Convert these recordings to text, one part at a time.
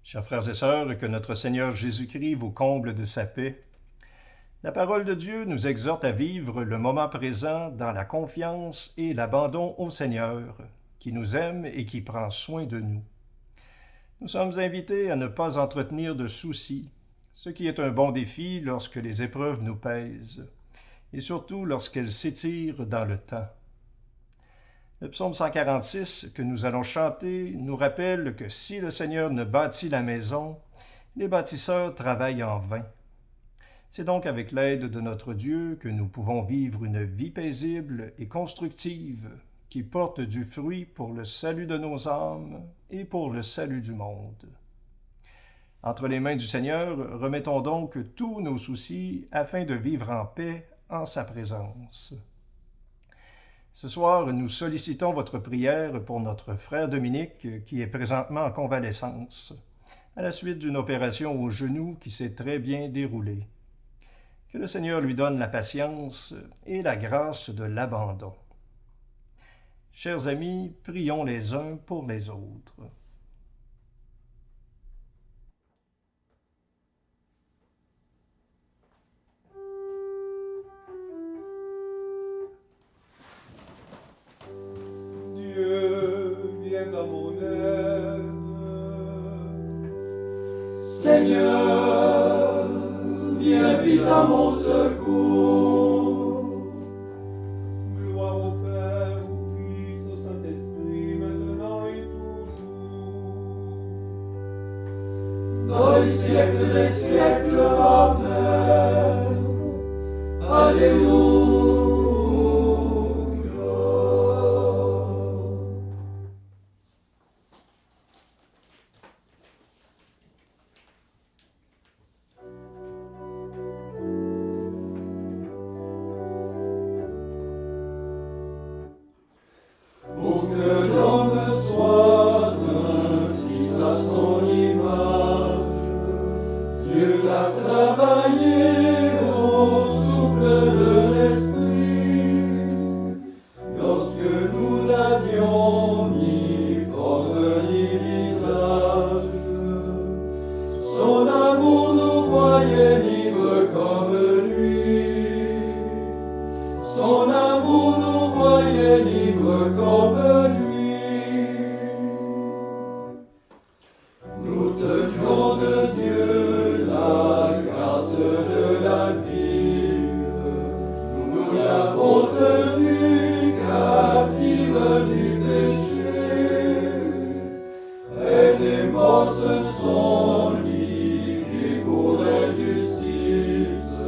Chers frères et sœurs, que notre Seigneur Jésus-Christ vous comble de sa paix. La parole de Dieu nous exhorte à vivre le moment présent dans la confiance et l'abandon au Seigneur, qui nous aime et qui prend soin de nous. Nous sommes invités à ne pas entretenir de soucis, ce qui est un bon défi lorsque les épreuves nous pèsent, et surtout lorsqu'elles s'étirent dans le temps. Le psaume 146 que nous allons chanter nous rappelle que si le Seigneur ne bâtit la maison, les bâtisseurs travaillent en vain. C'est donc avec l'aide de notre Dieu que nous pouvons vivre une vie paisible et constructive qui porte du fruit pour le salut de nos âmes et pour le salut du monde. Entre les mains du Seigneur, remettons donc tous nos soucis afin de vivre en paix en sa présence. Ce soir, nous sollicitons votre prière pour notre frère Dominique qui est présentement en convalescence, à la suite d'une opération au genou qui s'est très bien déroulée. Que le Seigneur lui donne la patience et la grâce de l'abandon. Chers amis, prions les uns pour les autres. Dieu, viens à mon aide. Seigneur, viens vite à mon secours. Gloire au Père, au Fils, au Saint-Esprit, maintenant et toujours. Dans les siècles des siècles, Amen. Alléluia. Pour que l'homme soit un fils à son image, Dieu l'a travaillé au souffle de l'esprit. Lorsque nous n'avions ni forme ni visage, son amour nous voyait libres comme lui. Son amour nous voyait libres comme lui. Nous tenions de Dieu la grâce de la vie. Nous l'avons tenue captive du péché. Elle est morte son lit pour l'injustice.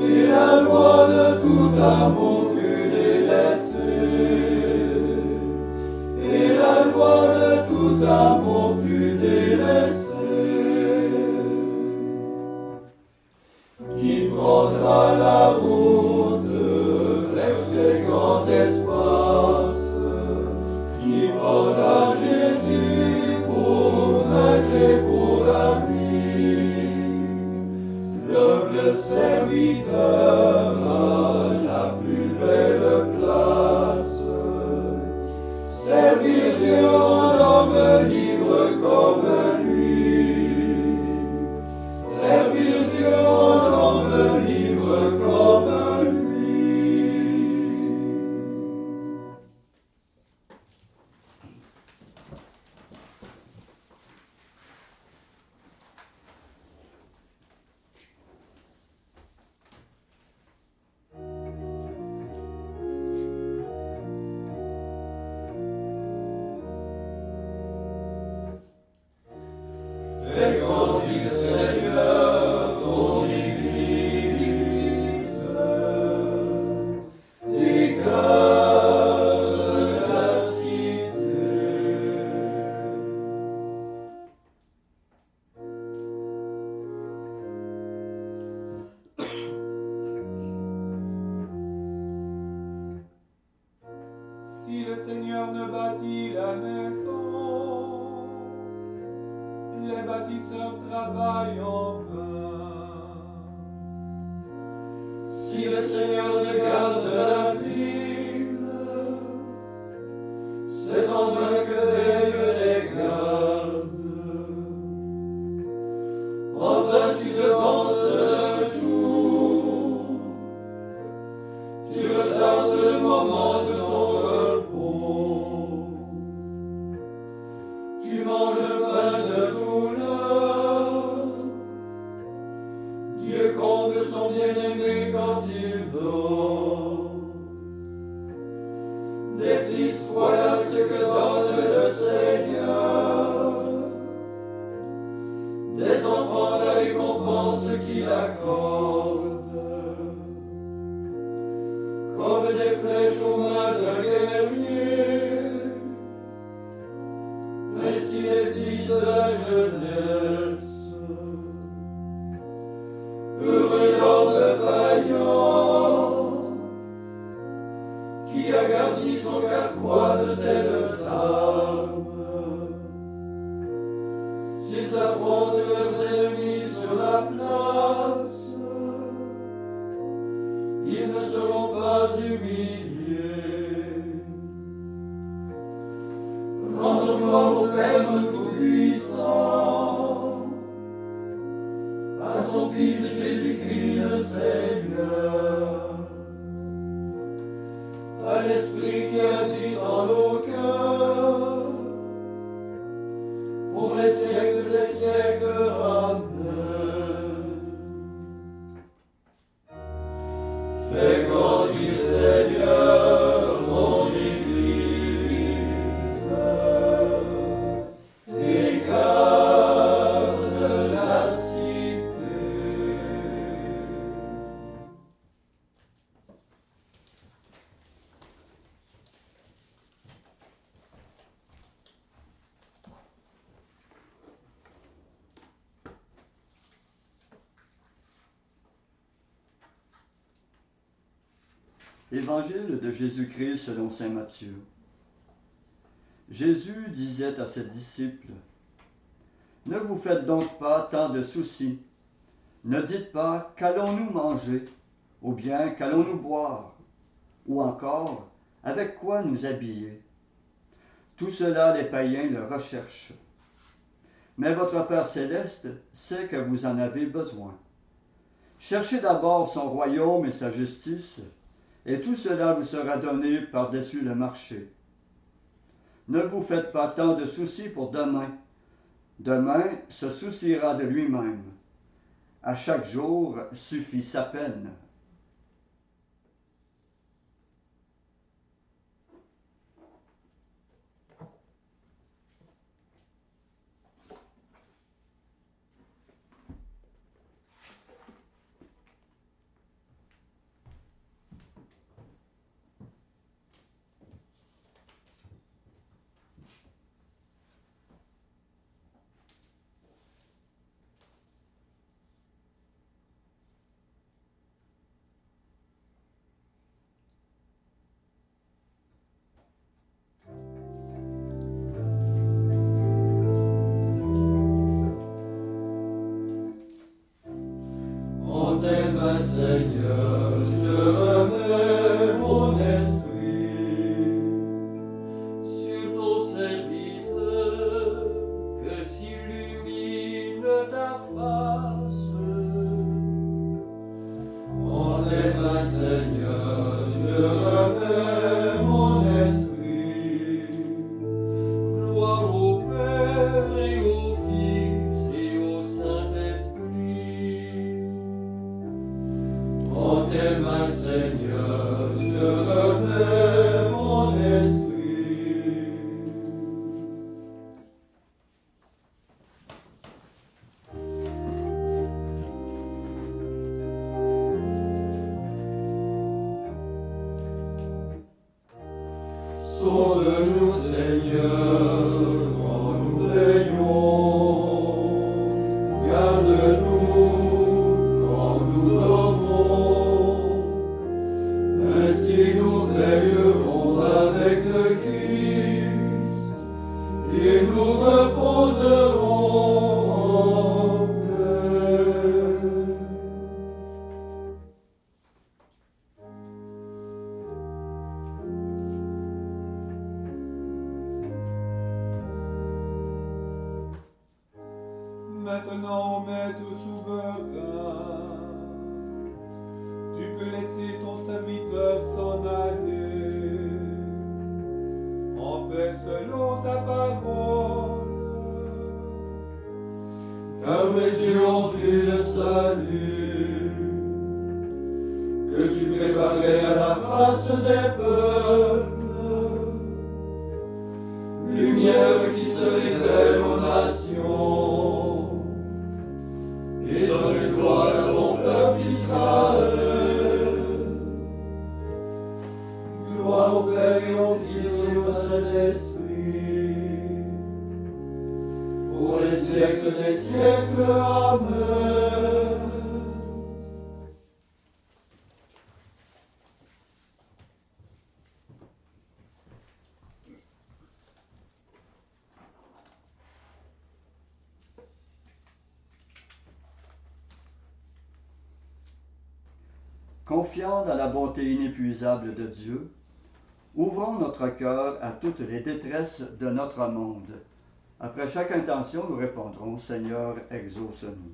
Et la loi de tout amour fut délaissée. Et la loi de tout amour fut délaissée. Qui prendra la route vers ces grands espaces? Qui prendra Jésus pour maître et pour ami? L'humble serviteur a la plus belle place. Servir Dieu en homme libre comme lui. Servir Dieu en homme libre comme lui. Fais grandir, Seigneur, ton Église, les cœurs de la cité. Si le Seigneur ne bâtit la maison, les bâtisseurs travaillent en vain. Si le Seigneur ne garde la ville, c'est en vain que veillent les gardes. Tu manges le pain de douleur. Dieu comble son bien-aimé quand il dort. Des fils, voilà ce que donne le Seigneur. Des enfants, la récompense qu'il accorde. Comme des flèches aux mains d'un guerrier. Ainsi les fils de la jeunesse. Heureux l'homme vaillant, qui a garni son carquois de telles armes. S'ils affrontent leurs ennemis sur la place, ils ne seront pas humiliés. Rendons gloire au Père Tout-Puissant, à son Fils Jésus-Christ le Seigneur, à l'Esprit qui habite en nos cœurs, pour les siècles des siècles. Amen. Fais grandir, Seigneur, ton Église, et garde la cité. Évangile de Jésus-Christ selon saint Matthieu. Jésus disait à ses disciples, « Ne vous faites donc pas tant de soucis. Ne dites pas, qu'allons-nous manger, ou bien qu'allons-nous boire, ou encore, avec quoi nous habiller. Tout cela, les païens le recherchent. Mais votre Père céleste sait que vous en avez besoin. Cherchez d'abord son royaume et sa justice, et tout cela vous sera donné par-dessus le marché. Ne vous faites pas tant de soucis pour demain. Demain se souciera de lui-même. À chaque jour suffit sa peine. » Seigneur, je remets mon esprit sur ton serviteur, que s'illumine ta face. En tes mains, Seigneur, je remets mon esprit. Gloire au Père et au Fils et au Saint-Esprit. En tes mains, Seigneur, je remets mon esprit. Sauve-nous, Seigneur, quand nous veillons. Garde-nous quand nous dormons. Ainsi nous veillerons avec le Christ et nous reposerons en paix. Maintenant, ô Maître souverain, tu peux laisser ton serviteur s'en aller en paix selon ta parole. car mes yeux ont vu le salut que tu préparais à la face des peuples, lumière qui se révèle aux nations et donne gloire à ton peuple Israël. Gloire au Père et au Fils et au Saint-Esprit, pour les siècles des siècles. Amen. Confiant dans la bonté inépuisable de Dieu, ouvrons notre cœur à toutes les détresses de notre monde. Après chaque intention, nous répondrons « Seigneur, exauce-nous ».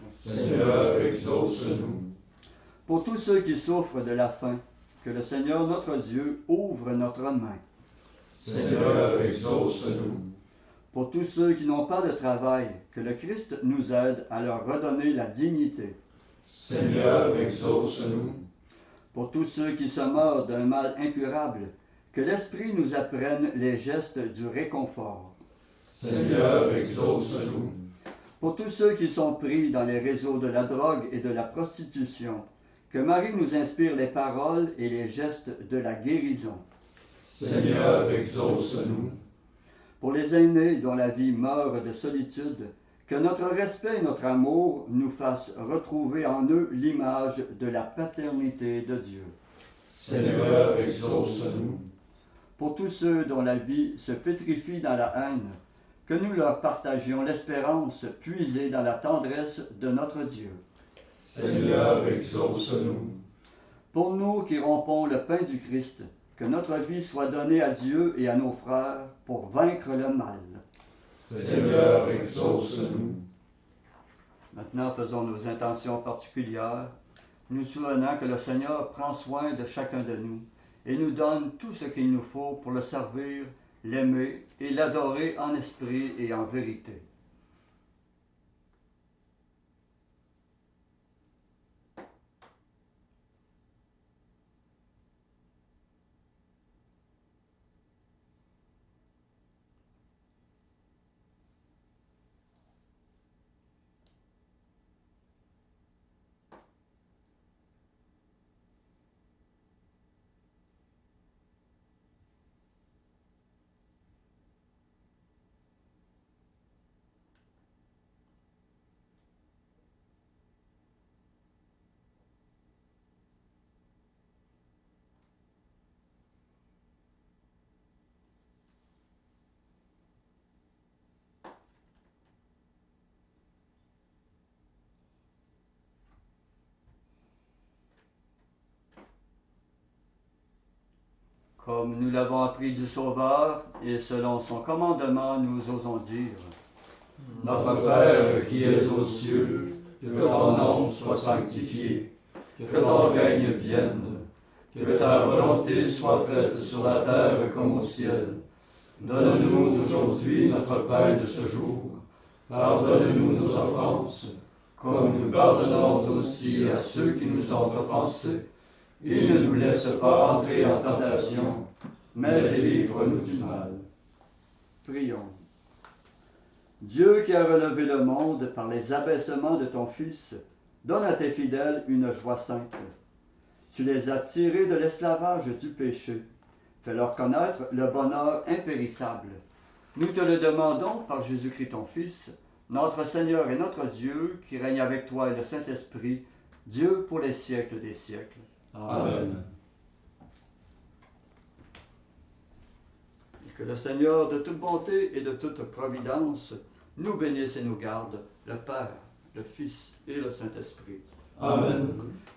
Seigneur, exauce-nous. Pour tous ceux qui souffrent de la faim, que le Seigneur notre Dieu ouvre notre main. Seigneur, exauce-nous. Pour tous ceux qui n'ont pas de travail, que le Christ nous aide à leur redonner la dignité. Seigneur, exauce-nous. Pour tous ceux qui se meurent d'un mal incurable, que l'Esprit nous apprenne les gestes du réconfort. Seigneur, exauce-nous. Pour tous ceux qui sont pris dans les réseaux de la drogue et de la prostitution, que Marie nous inspire les paroles et les gestes de la guérison. Seigneur, exauce-nous. Pour les aînés dont la vie meurt de solitude, que notre respect et notre amour nous fassent retrouver en eux l'image de la paternité de Dieu. Seigneur, exauce-nous. Pour tous ceux dont la vie se pétrifie dans la haine, que nous leur partagions l'espérance puisée dans la tendresse de notre Dieu. Seigneur, exauce-nous. Pour nous qui rompons le pain du Christ, que notre vie soit donnée à Dieu et à nos frères pour vaincre le mal. Seigneur, exauce-nous. Maintenant, faisons nos intentions particulières, nous souvenant que le Seigneur prend soin de chacun de nous et nous donne tout ce qu'il nous faut pour le servir, l'aimer et l'adorer en esprit et en vérité. Comme nous l'avons appris du Sauveur, et selon son commandement, nous osons dire « Notre Père qui es aux cieux, que ton nom soit sanctifié, que ton règne vienne, que ta volonté soit faite sur la terre comme au ciel. Donne-nous aujourd'hui notre pain de ce jour. Pardonne-nous nos offenses, comme nous pardonnons aussi à ceux qui nous ont offensés. Et ne nous laisse pas entrer en tentation, mais délivre-nous du mal. » Prions. Dieu qui a relevé le monde par les abaissements de ton Fils, donne à tes fidèles une joie sainte. Tu les as tirés de l'esclavage du péché. Fais-leur connaître le bonheur impérissable. Nous te le demandons par Jésus-Christ ton Fils, notre Seigneur et notre Dieu, qui règne avec toi et le Saint-Esprit, Dieu pour les siècles des siècles. Amen. Que le Seigneur de toute bonté et de toute providence nous bénisse et nous garde, le Père, le Fils et le Saint-Esprit. Amen.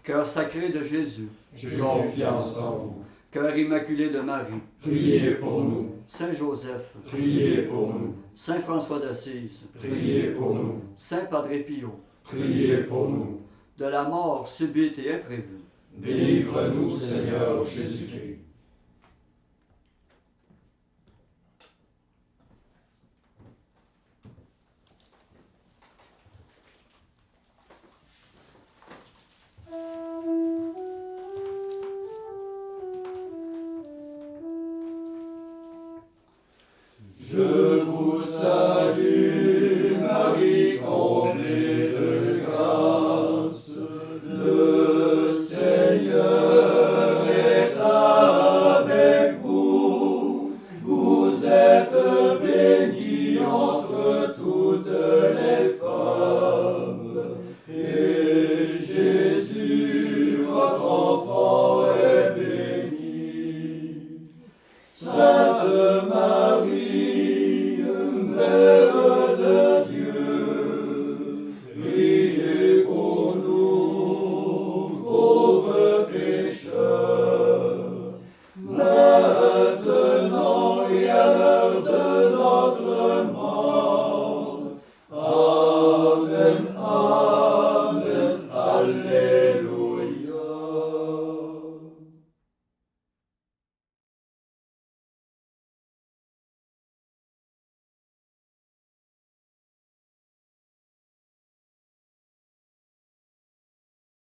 Cœur sacré de Jésus, J'ai confiance en vous. cœur immaculé de Marie, Priez pour nous. Saint Joseph, Priez pour nous. Saint François d'Assise, Priez pour nous. Saint Padre Pio, Priez pour nous. de la mort subite et imprévue. Délivre-nous, Seigneur Jésus-Christ. Seigneur